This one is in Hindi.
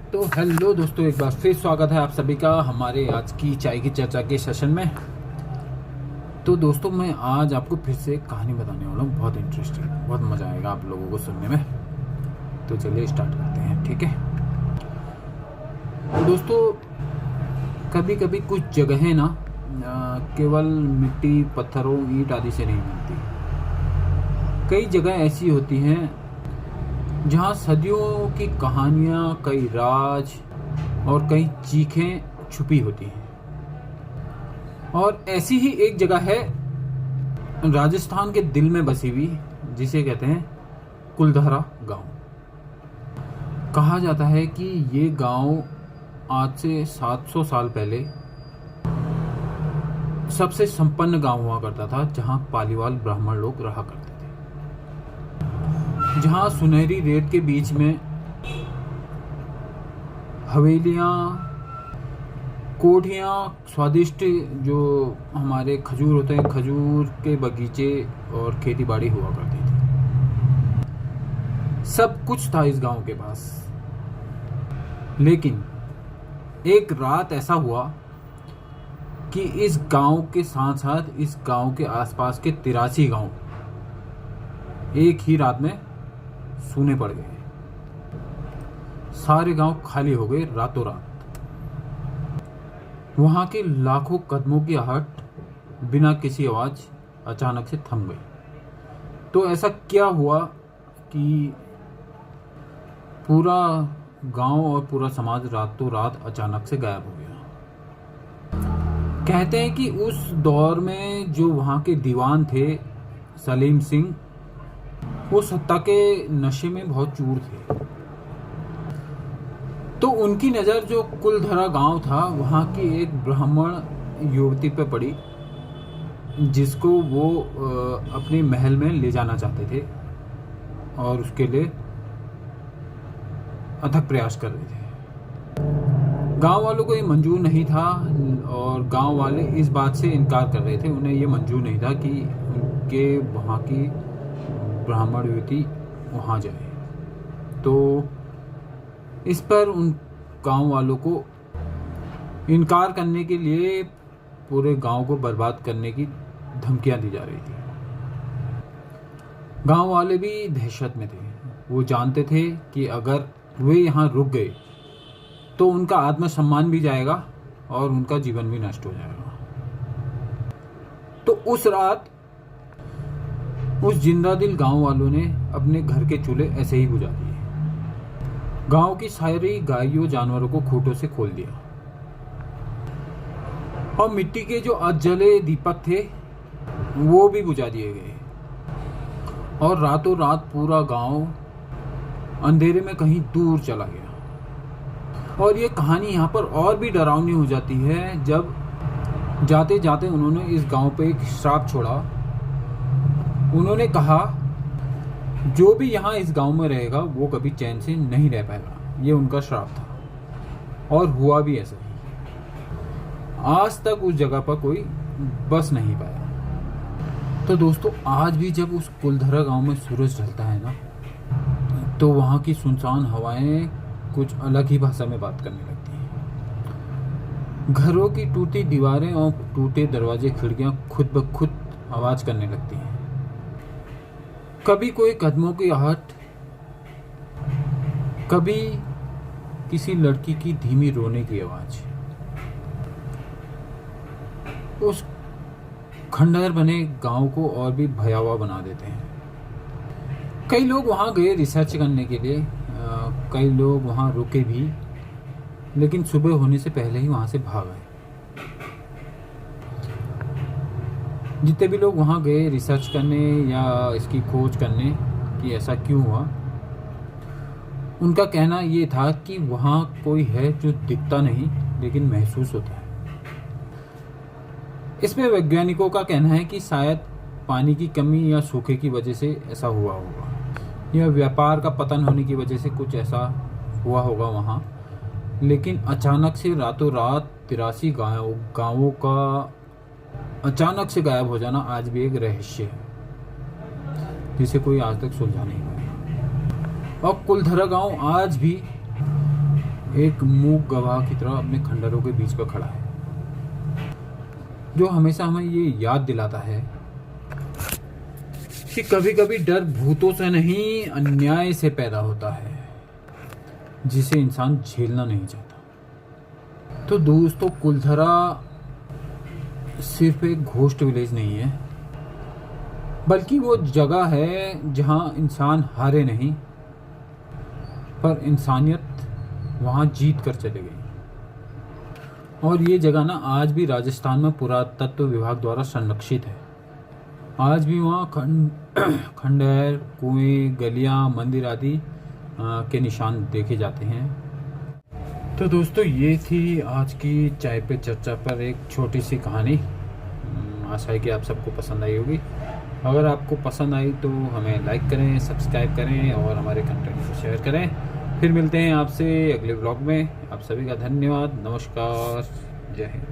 तो हेलो दोस्तों, एक बार फिर स्वागत है आप सभी का हमारे आज की चाय की चर्चा के सेशन में। तो दोस्तों, मैं आज आपको फिर से एक कहानी बताने वाला हूँ, बहुत इंटरेस्टिंग, बहुत मज़ा आएगा आप लोगों को सुनने में। तो चलिए स्टार्ट करते हैं, ठीक है। तो दोस्तों, कभी कभी कुछ जगहें ना केवल मिट्टी, पत्थरों, ईंट आदि से नहीं बनती। कई जगह ऐसी होती हैं जहाँ सदियों की कहानियाँ, कई राज और कई चीखें छुपी होती हैं। और ऐसी ही एक जगह है राजस्थान के दिल में बसी हुई, जिसे कहते हैं कुलधारा गांव। कहा जाता है कि ये गांव आज से 700 साल पहले सबसे संपन्न गांव हुआ करता था, जहां पालीवाल ब्राह्मण लोग रहा करते थे। जहां सुनहरी रेत के बीच में हवेलियां, कोठियां, स्वादिष्ट जो हमारे खजूर होते हैं, खजूर के बगीचे और खेती बाड़ी हुआ करती थी। सब कुछ था इस गांव के पास। लेकिन एक रात ऐसा हुआ कि इस गांव के साथ साथ इस गांव के आसपास के 83 गांव एक ही रात में सूने पड़ गए। सारे गांव खाली हो गए रातों रात। वहां के लाखों कदमों की आहट बिना किसी आवाज अचानक से थम गई। तो ऐसा क्या हुआ कि पूरा गांव और पूरा समाज रातों रात अचानक से गायब हो गया। कहते हैं कि उस दौर में जो वहां के दीवान थे, सलीम सिंह, वो सत्ता के नशे में बहुत चूर थे। तो उनकी नज़र जो कुलधरा गांव था, वहाँ की एक ब्राह्मण युवती पे पड़ी, जिसको वो अपने महल में ले जाना चाहते थे और उसके लिए अथक प्रयास कर रहे थे। गांव वालों को ये मंजूर नहीं था और गांव वाले इस बात से इनकार कर रहे थे। उन्हें ये मंजूर नहीं था कि उनके वहाँ की ब्राह्मण युवती वहाँ जाए। तो इस पर उन गांव वालों को इनकार करने के लिए पूरे गांव को बर्बाद करने की धमकियां दी जा रही थी। गांव वाले भी दहशत में थे। वो जानते थे कि अगर वे यहाँ रुक गए तो उनका आत्मसम्मान भी जाएगा और उनका जीवन भी नष्ट हो जाएगा। तो उस रात उस जिंदादिल गांव वालों ने अपने घर के चूल्हे ऐसे ही बुझा दिए। गांव की सारी गायों जानवरों को खूंटों से खोल दिया और मिट्टी के जो अधजले दीपक थे वो भी बुझा दिए गए। और रातों रात पूरा गांव अंधेरे में कहीं दूर चला गया। और ये कहानी यहाँ पर और भी डरावनी हो जाती है जब जाते जाते उन्होंने इस गांव पे एक श्राप छोड़ा। उन्होंने कहा, जो भी यहाँ इस गांव में रहेगा वो कभी चैन से नहीं रह पाएगा। ये उनका श्राप था और हुआ भी ऐसा ही। आज तक उस जगह पर कोई बस नहीं पाया। तो दोस्तों, आज भी जब उस कुलधरा गांव में सूरज ढलता है ना, तो वहाँ की सुनसान हवाएं कुछ अलग ही भाषा में बात करने लगती हैं। घरों की टूटी दीवारें और टूटे दरवाजे, खिड़कियां खुद ब खुद आवाज करने लगती हैं। कभी कोई कदमों की आहट, कभी किसी लड़की की धीमी रोने की आवाज उस खंडहर बने गांव को और भी भयावह बना देते हैं। कई लोग वहां गए रिसर्च करने के लिए, कई लोग वहां रुके भी, लेकिन सुबह होने से पहले ही वहां से भाग आए। जितने भी लोग वहाँ गए रिसर्च करने या इसकी खोज करने कि ऐसा क्यों हुआ, उनका कहना ये था कि वहाँ कोई है जो दिखता नहीं लेकिन महसूस होता है। इसमें वैज्ञानिकों का कहना है कि शायद पानी की कमी या सूखे की वजह से ऐसा हुआ होगा, या व्यापार का पतन होने की वजह से कुछ ऐसा हुआ होगा वहाँ। लेकिन अचानक से रातों रात 83 गाँवों का अचानक से गायब हो जाना आज भी एक रहस्य है, जिसे कोई आज तक सुलझा नहीं पाया। और कुलधरा गांव आज भी एक मूक गवाह की तरह अपने खंडहरों के बीच पर खड़ा है, जो हमेशा हमें ये याद दिलाता है कि कभी कभी डर भूतों से नहीं, अन्याय से पैदा होता है, जिसे इंसान झेलना नहीं चाहता। तो दोस्तों, कुलधरा सिर्फ एक घोस्ट विलेज नहीं है, बल्कि वो जगह है जहां इंसान हारे नहीं, पर इंसानियत वहां जीत कर चले गई। और ये जगह ना आज भी राजस्थान में पुरातत्व विभाग द्वारा संरक्षित है। आज भी वहाँ खंडहर, कुएं, गलियाँ, मंदिर आदि के निशान देखे जाते हैं। तो दोस्तों, ये थी आज की चाय पे चर्चा पर एक छोटी सी कहानी। आशा है कि आप सबको पसंद आई होगी। अगर आपको पसंद आई तो हमें लाइक करें, सब्सक्राइब करें और हमारे कंटेंट को शेयर करें। फिर मिलते हैं आपसे अगले व्लॉग में। आप सभी का धन्यवाद। नमस्कार। जय हिंद।